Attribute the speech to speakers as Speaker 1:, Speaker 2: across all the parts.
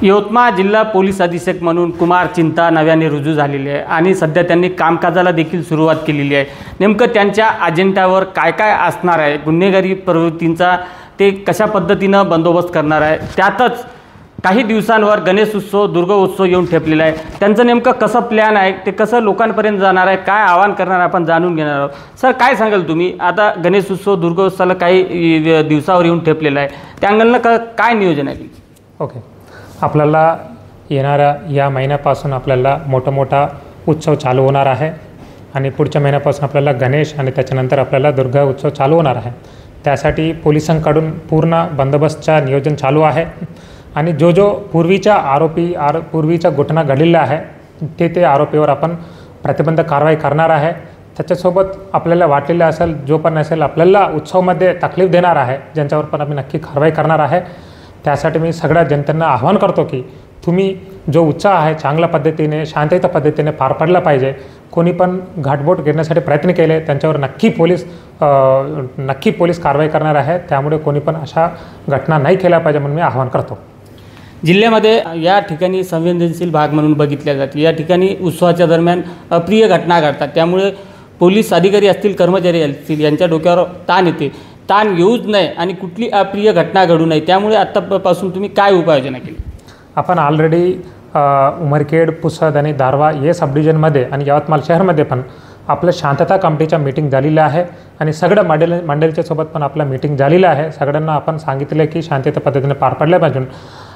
Speaker 1: यवतमाळ जिल्हा पोलीस अधीक्षक म्हणून कुमार चिंता नव्याने रुजू झालेले आहे आणि सध्या त्यांनी कामकाजाला देखील सुरुवात केलेली आहे। नेमकं त्यांच्या अजेंड्यावर काय काय असणार आहे, गुन्हेगारी प्रवृत्तींचा ते कशा पद्धतीने बंदोबस्त करणार आहे, त्यातच काही दिवसांवर गणेश उत्सव दुर्गोत्सव येऊन ठेपलेला आहे। त्यांचं नेमकं कसं प्लॅन आहे, ते कसं लोकांपर्यंत जाणार आहे, काय आवाहन करणार आपण जाणून घेणार आहोत। सर काय सांगाल तुम्ही, आता गणेश उत्सव दुर्गोत्सवाला काही दिवसावर येऊन ठेपलेला आहे, त्या अंगानं काय नियोजन आहे?
Speaker 2: ओके, आपल्याला येणाऱ्या या महिन्यापासून आपल्याला मोठा उत्सव चालू होणार आहे आणि पुढच्या महिन्यापासून आपल्याला गणेश आणि त्याच्यानंतर आपल्याला दुर्गा उत्सव चालू होणार आहे। त्यासाठी पोलिसांकडून पूर्ण बंदोबस्तचा नियोजन चालू आहे आणि जो पूर्वीच्या घटना घडलेल्या आहे ते आरोपीवर आपण प्रतिबंध कारवाई करणार आहे। त्याच्यासोबत आपल्याला वाटलेलं असेल जो पण असेल आपल्याला उत्सवामध्ये तकलीफ देणार आहे ज्यांच्यावर पण आम्ही नक्की कारवाई करणार आहे। त्यासाठी मी सगळ्या जनतेंना आवाहन करतो की तुम्ही जो उत्साह आहे चांगल्या पद्धतीने शांततेच्या पद्धतीने पार पाडला पाहिजे। कोणी पण घाटबोट घेण्यासाठी प्रयत्न केले त्यांच्यावर नक्की पोलीस कारवाई करणार आहे। त्यामुळे कोणी पण अशा घटना नाही केल्या पाहिजे म्हणून मी आवाहन करतो।
Speaker 1: जिल्ह्यामध्ये या ठिकाणी संवेदनशील भाग म्हणून बघितल्या जाते, या ठिकाणी उत्सवाच्या दरम्यान अप्रिय घटना घडतात, त्यामुळे पोलीस अधिकारी असतील कर्मचारी असतील यांच्या डोक्यावर ताण येते। ताण येऊच नये आणि कुठली अप्रिय घटना घडू नये, त्यामुळे आत्तापासून तुम्ही काय उपाययोजना केली?
Speaker 2: आपण ऑलरेडी उमरखेड, पुसद आणि दारवा या सब डिव्हिजनमध्ये आणि यवतमाळ शहरमध्ये पण आपलं शांतता कमिटीच्या मीटिंग झालेली आहे आणि सगळ्या मंडळीच्या सोबत पण आपलं मीटिंग झालेलं आहे। सगळ्यांना आपण सांगितलं की शांततेच्या पद्धतीने पार पाडल्या पाहिजे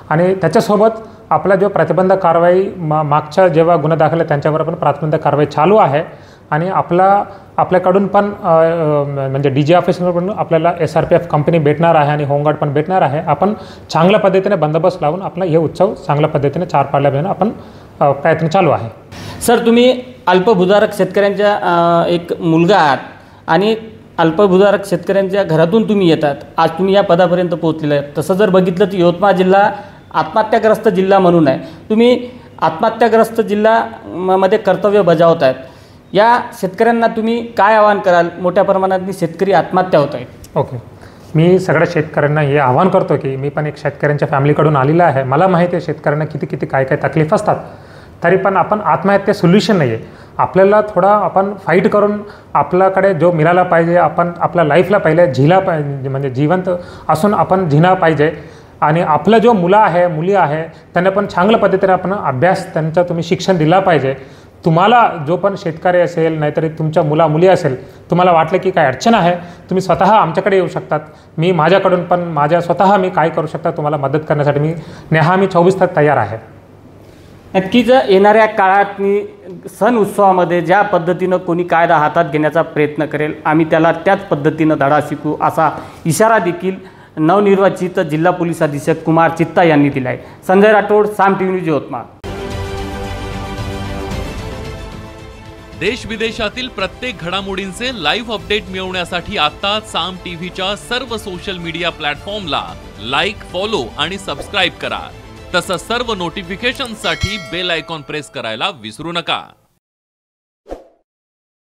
Speaker 2: आणि त्याच्यासोबत आपला जो प्रतिबंध कारवाई मागच्या जेव्हा गुन्हा दाखल आहे त्यांच्यावर पण प्रतिबंध कारवाई चालू आहे आणि आपल्याकडून पण म्हणजे DG ऑफिसकडून आपल्याला SRPF कंपनी भेटणार आहे आणि होमगार्ड पण भेटणार आहे। आपण चांगल्या पद्धतीने बंदोबस्त लावून आपला हे उत्सव चांगल्या पद्धतीने पार पाडल्या पाहिजे आपण प्रयत्न चालू आहे।
Speaker 1: सर तुम्ही अल्पभूधारक शेतकऱ्यांच्या एक मुलगा आहात आणि अल्पभूधारक शेतकऱ्यांच्या घरातून तुम्ही येतात, आज तुम्ही या पदापर्यंत पोहोचलेले आहेत। तसं जर बघितलं तर यवतमाळ जिल्हा आत्महत्याग्रस्त जिल्हा म्हणून आहे, तुम्ही आत्महत्याग्रस्त जिल्ह्यामध्ये कर्तव्य बजावत आहेत। या शेतकऱ्यांना तुम्ही काय आवाहन कराल? मोठ्या प्रमाणात शेतकरी आत्महत्या होत आहेत।
Speaker 2: ओके, मी सगळ्या शेतकऱ्यांना हे आवाहन करतो की मी पण एक शेतकऱ्यांच्या फॅमिलीकडून आलेला आहे। मला माहिती आहे शेतकऱ्यांना किती काय तकलीफ असतात, तरी पण आपण आत्महत्या सोल्युशन नाही आहे। आपल्याला थोडा आपण फाईट करून आपल्याकडे जो मिळाला पाहिजे आपण आपल्या लाईफला पहिले म्हणजे जिवंत असून आपण जिना पाहिजे आणि आपलं जो मुली आहे त्यांना पण चांगल्या पद्धतीने आपण अभ्यास त्यांचा तुम्ही शिक्षण दिला पाहिजे। तुम्हाला जो पण शेतकरी असेल नाहीतरी तुमच्या मुली असेल तुम्हाला वाटलं की काय अडचण आहे तुम्ही स्वतः आमच्याकडे येऊ शकतात। मी माझ्याकडून पण स्वतः मी काय करू शकता तुम्हाला मदत करण्यासाठी मी नेहमी 24 तास तयार आहे।
Speaker 1: नक्कीच येणाऱ्या काळात मी सण उत्सवामध्ये ज्या पद्धतीनं कोणी कायदा हातात घेण्याचा प्रयत्न करेल आम्ही त्याला त्याच पद्धतीनं धडा शिकू असा इशारा देखील नवनिर्वाचित जिल्हा पोलीस अधीक्षक कुमार चित्ता यांनी दिला आहे। संजय राठोड, साम TV न्यूज, यवतमाळ।
Speaker 3: देश विदेशातील प्रत्येक घडामोडींचे लाईव्ह अपडेट मिळवण्यासाठी आता साम टीव्हीच्या सर्व सोशल मीडिया प्लॅटफॉर्मला लाईक, फॉलो आणि सबस्क्राईब करा। तसंच सर्व नोटिफिकेशनसाठी बेल आयकॉन प्रेस करायला विसरू नका।